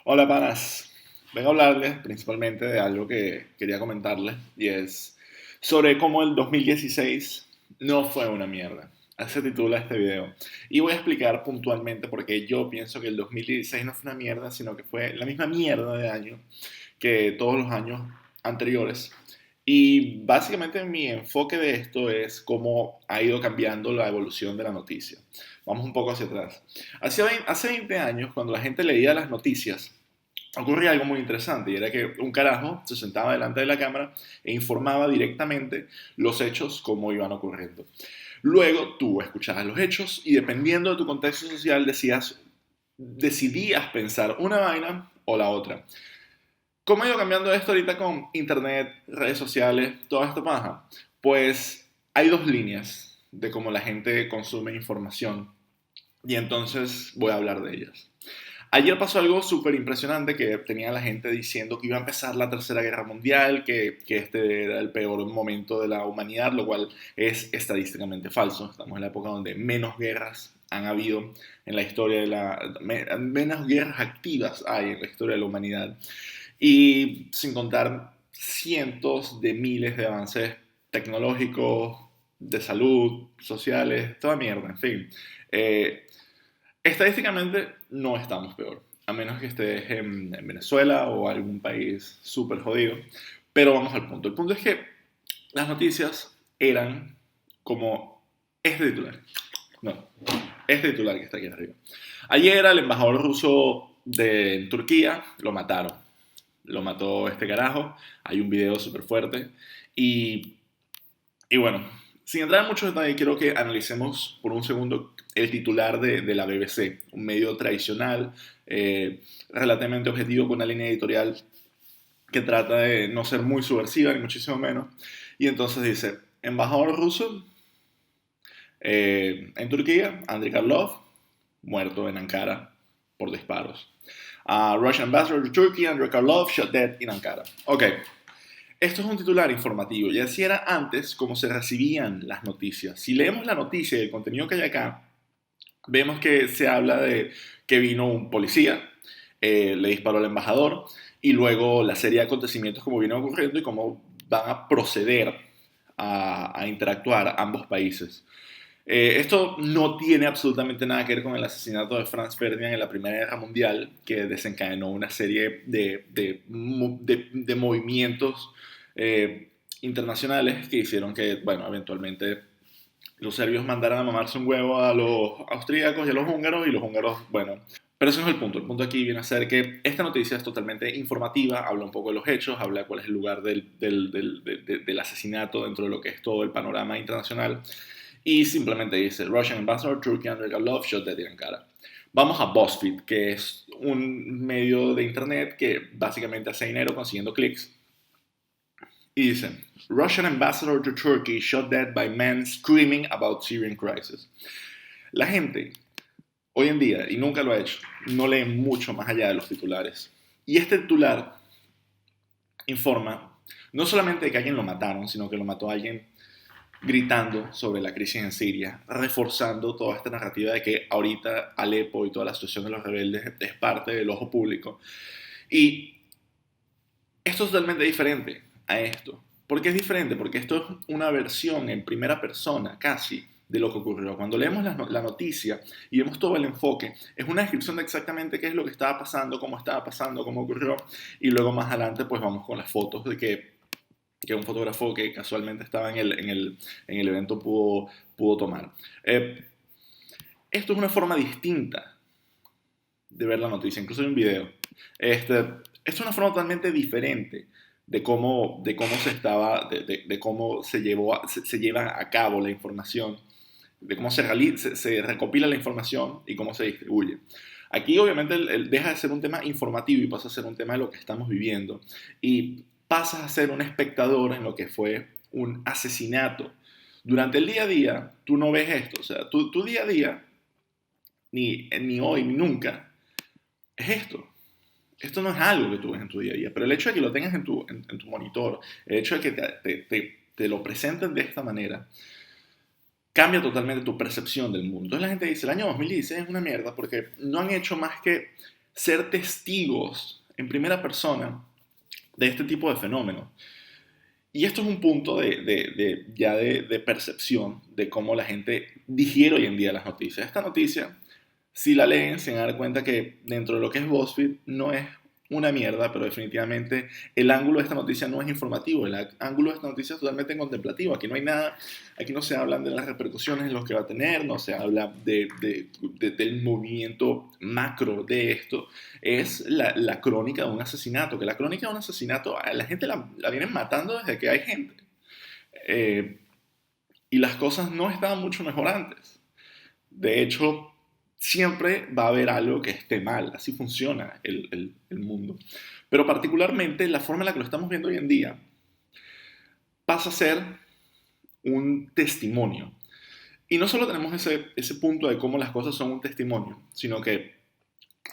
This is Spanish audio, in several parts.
Hola, panas. Vengo a hablarles principalmente de algo que quería comentarles y es sobre cómo el 2016 no fue una mierda. Así se titula este video. Y voy a explicar puntualmente por qué yo pienso que el 2016 no fue una mierda, sino que fue la misma mierda de año que todos los años anteriores. Y básicamente mi enfoque de esto es cómo ha ido cambiando la evolución de la noticia. Vamos un poco hacia atrás. Hace 20 años, cuando la gente leía las noticias, ocurría algo muy interesante y era que un carajo se sentaba delante de la cámara e informaba directamente los hechos como iban ocurriendo. Luego tú escuchabas los hechos y dependiendo de tu contexto social decidías pensar una vaina o la otra. ¿Cómo ha ido cambiando esto ahorita con internet, redes sociales, toda esta paja? Pues hay dos líneas de cómo la gente consume información y entonces voy a hablar de ellas. Ayer pasó algo súper impresionante que tenía la gente diciendo que iba a empezar la Tercera Guerra Mundial, que este era el peor momento de la humanidad, lo cual es estadísticamente falso. Estamos en la época donde menos guerras han habido en la historia menos guerras activas hay en la historia de la humanidad. Y sin contar cientos de miles de avances tecnológicos, de salud, sociales, toda mierda, en fin. Eh, Estadísticamente no estamos peor, a menos que estés en Venezuela o algún país súper jodido. Pero vamos al punto. El punto es que las noticias eran como este titular. No, este titular que está aquí arriba. Ayer al embajador ruso de Turquía lo mataron. Lo mató este carajo. Hay un video súper fuerte. Y y bueno, sin entrar en muchos detalles, quiero que analicemos por un segundo el titular de la BBC, un medio tradicional, relativamente objetivo, con una línea editorial que trata de no ser muy subversiva, ni muchísimo menos. Y entonces dice, embajador ruso en Turquía, Andriy Karlov, muerto en Ankara por disparos. Russian ambassador to Turkey, Andriy Karlov, shot dead in Ankara. Ok, esto es un titular informativo y así era antes como se recibían las noticias. Si leemos la noticia y el contenido que hay acá, vemos que se habla de que vino un policía, le disparó al embajador y luego la serie de acontecimientos como viene ocurriendo y cómo van a proceder a interactuar ambos países. Esto no tiene absolutamente nada que ver con el asesinato de Franz Ferdinand en la Primera Guerra Mundial, que desencadenó una serie de movimientos internacionales que hicieron que, bueno, eventualmente los serbios mandaran a mamarse un huevo a los austríacos y a los húngaros, y los húngaros, bueno. Pero ese no es el punto. El punto aquí viene a ser que esta noticia es totalmente informativa, habla un poco de los hechos, habla de cuál es el lugar del asesinato dentro de lo que es todo el panorama internacional. Y simplemente dice, Russian Ambassador, Turkey under love, shot dead in Ankara. Vamos a BuzzFeed, que es un medio de internet que básicamente hace dinero consiguiendo clics. Y dice, Russian Ambassador to Turkey shot dead by men screaming about Syrian crisis. La gente, hoy en día, y nunca lo ha hecho, no lee mucho más allá de los titulares. Y este titular informa no solamente de que alguien lo mataron, sino que lo mató alguien gritando sobre la crisis en Siria, reforzando toda esta narrativa de que ahorita Alepo y toda la situación de los rebeldes es parte del ojo público. Y esto es totalmente diferente a esto. ¿Por qué es diferente? Porque esto es una versión en primera persona, casi, de lo que ocurrió. Cuando leemos la noticia y vemos todo el enfoque, es una descripción de exactamente qué es lo que estaba pasando, cómo ocurrió, y luego más adelante pues vamos con las fotos de que un fotógrafo que casualmente estaba en el evento pudo tomar. Esto es una forma distinta de ver la noticia, incluso hay un video. Esto es una forma totalmente diferente de cómo de cómo se lleva a cabo la información, de cómo se recopila la información y cómo se distribuye. Aquí obviamente deja de ser un tema informativo y pasa a ser un tema de lo que estamos viviendo. Y pasas a ser un espectador en lo que fue un asesinato. Durante el día a día, tú no ves esto. O sea, tu día a día, ni hoy, ni nunca, es esto. Esto no es algo que tú ves en tu día a día, pero el hecho de que lo tengas en tu monitor, el hecho de que te lo presenten de esta manera, cambia totalmente tu percepción del mundo. Entonces la gente dice, el año 2016 es una mierda porque no han hecho más que ser testigos en primera persona de este tipo de fenómenos. Y esto es un punto de percepción de cómo la gente digiere hoy en día las noticias. Esta noticia, si la leen, se van a dar cuenta que dentro de lo que es BuzzFeed no es una mierda, pero definitivamente el ángulo de esta noticia no es informativo, el ángulo de esta noticia es totalmente contemplativo. Aquí no hay nada, aquí no se hablan de las repercusiones en los que va a tener, no se habla del movimiento macro de esto. Es la crónica de un asesinato, que la crónica de un asesinato a la gente la vienen matando desde que hay gente. Eh, y las cosas no estaban mucho mejor antes. De hecho, siempre va a haber algo que esté mal. Así funciona el mundo. Pero particularmente la forma en la que lo estamos viendo hoy en día pasa a ser un testimonio. Y no solo tenemos ese punto de cómo las cosas son un testimonio, sino que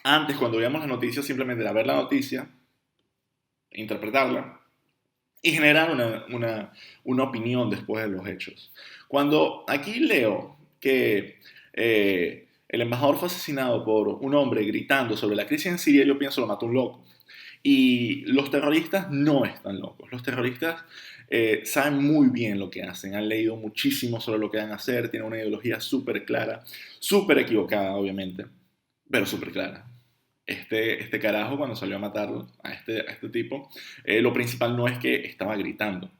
antes cuando veíamos las noticias simplemente era ver la noticia, interpretarla y generar una opinión después de los hechos. Cuando aquí leo que el embajador fue asesinado por un hombre gritando sobre la crisis en Siria, yo pienso lo mató un loco. Y los terroristas no están locos. Los terroristas saben muy bien lo que hacen, han leído muchísimo sobre lo que van a hacer, tienen una ideología súper clara, súper equivocada, obviamente, pero súper clara. Este carajo, cuando salió a matarlo a este tipo, lo principal no es que estaba gritando.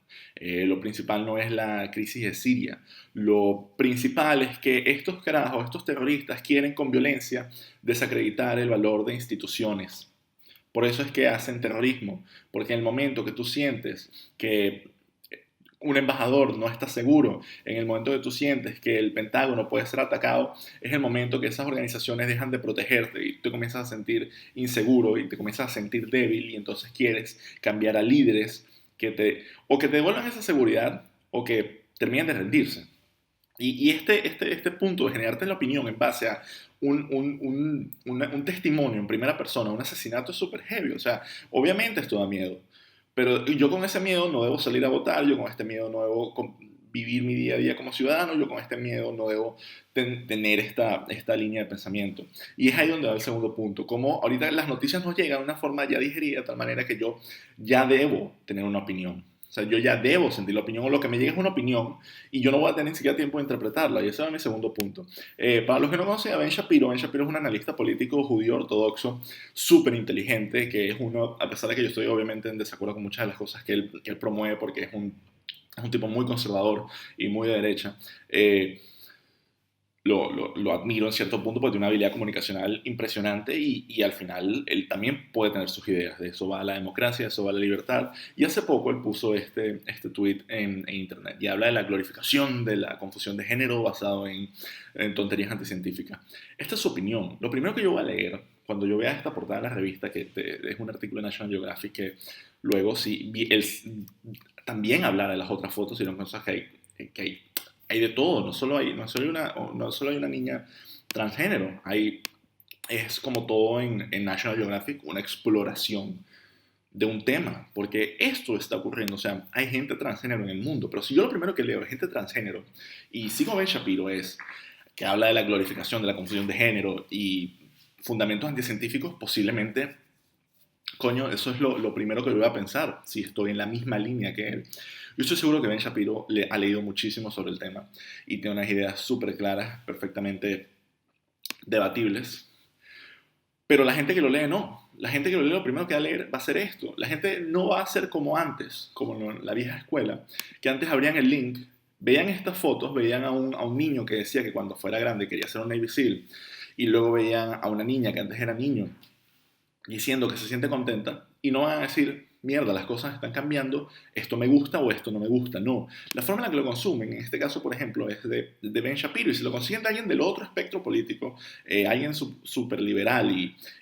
Lo principal no es la crisis de Siria. Lo principal es que estos carajos, estos terroristas, quieren con violencia desacreditar el valor de instituciones. Por eso es que hacen terrorismo, porque en el momento que tú sientes que un embajador no está seguro, en el momento que tú sientes que el Pentágono puede ser atacado, es el momento que esas organizaciones dejan de protegerte y te comienzas a sentir inseguro y te comienzas a sentir débil y entonces quieres cambiar a líderes o que te devuelvan esa seguridad o que terminen de rendirse. Y este punto de generarte la opinión en base a un testimonio en primera persona, un asesinato es súper heavy. O sea, obviamente esto da miedo. Pero yo con ese miedo no debo salir a votar, yo con este miedo no debo vivir mi día a día como ciudadano, yo con este miedo no debo tener esta línea de pensamiento. Y es ahí donde va el segundo punto. Como ahorita las noticias nos llegan de una forma ya digerida, de tal manera que yo ya debo tener una opinión. O sea, yo ya debo sentir la opinión, o lo que me llega es una opinión, y yo no voy a tener ni siquiera tiempo de interpretarla, y ese es mi segundo punto. Para los que no conocen a Ben Shapiro es un analista político judío ortodoxo, súper inteligente, que es uno, a pesar de que yo estoy obviamente en desacuerdo con muchas de las cosas que él promueve, porque es un tipo muy conservador y muy de derecha, lo admiro en cierto punto porque tiene una habilidad comunicacional impresionante y al final él también puede tener sus ideas. De eso va la democracia, de eso va la libertad. Y hace poco él puso este tweet en internet y habla de la glorificación de la confusión de género basado en tonterías anticientíficas. Esta es su opinión. Lo primero que yo voy a leer cuando yo vea esta portada de la revista, que es un artículo de National Geographic, que luego sí, él también habla de las otras fotos y las cosas hay de todo, no solo hay una niña transgénero, es como todo en National Geographic, una exploración de un tema, porque esto está ocurriendo, o sea, hay gente transgénero en el mundo, pero si yo lo primero que leo es gente transgénero, y sigo a Ben Shapiro, es que habla de la glorificación, de la confusión de género y fundamentos anticientíficos, posiblemente, coño, eso es lo primero que yo voy a pensar, si estoy en la misma línea que él. Yo estoy seguro que Ben Shapiro ha leído muchísimo sobre el tema y tiene unas ideas súper claras, perfectamente debatibles. Pero la gente que lo lee no. La gente que lo lee lo primero que va a leer va a ser esto. La gente no va a ser como antes, como en la vieja escuela, que antes abrían el link, veían estas fotos, veían a un niño que decía que cuando fuera grande quería ser un Navy SEAL, y luego veían a una niña que antes era niño diciendo que se siente contenta y no van a decir, mierda, las cosas están cambiando, esto me gusta o esto no me gusta. No, la forma en la que lo consumen, en este caso, por ejemplo, es de Ben Shapiro, y si lo consiguen de alguien del otro espectro político, alguien súper liberal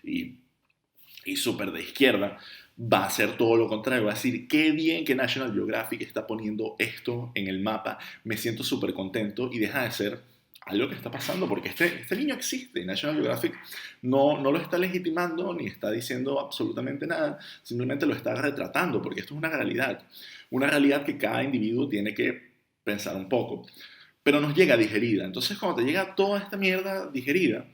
y súper de izquierda, va a hacer todo lo contrario, va a decir, qué bien que National Geographic está poniendo esto en el mapa, me siento súper contento y deja de ser algo que está pasando, porque este niño existe, National Geographic no lo está legitimando ni está diciendo absolutamente nada, simplemente lo está retratando, porque esto es una realidad que cada individuo tiene que pensar un poco. pero nos llega digerida. Entonces, cuando te llega toda esta mierda digerida,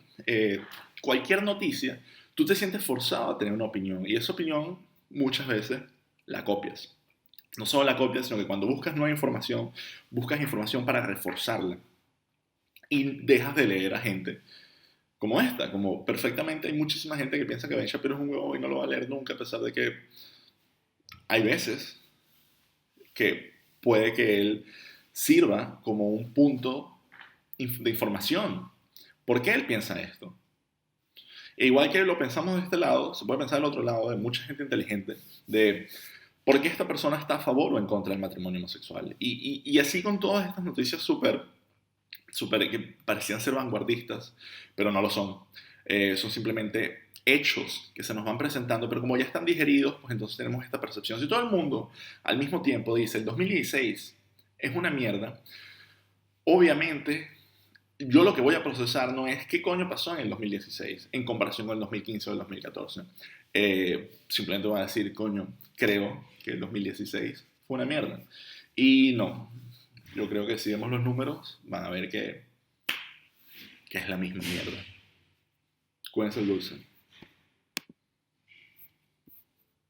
cualquier noticia, tú te sientes forzado a tener una opinión. Y esa opinión, muchas veces, la copias. No solo la copias, sino que cuando buscas nueva información, buscas información para reforzarla. Y dejas de leer a gente como esta, como perfectamente hay muchísima gente que piensa que Ben Shapiro es un huevo y no lo va a leer nunca, a pesar de que hay veces que puede que él sirva como un punto de información. ¿Por qué él piensa esto? E igual que lo pensamos de este lado, se puede pensar del otro lado de mucha gente inteligente, de por qué esta persona está a favor o en contra del matrimonio homosexual. Y así con todas estas noticias súper que parecían ser vanguardistas, pero no lo son. Son simplemente hechos que se nos van presentando, pero como ya están digeridos, pues entonces tenemos esta percepción. Si todo el mundo al mismo tiempo dice el 2016 es una mierda, obviamente yo lo que voy a procesar no es qué coño pasó en el 2016 en comparación con el 2015 o el 2014. Simplemente voy a decir, coño, creo que el 2016 fue una mierda. Y no, yo creo que si vemos los números van a ver que es la misma mierda. Cuídense el dulce.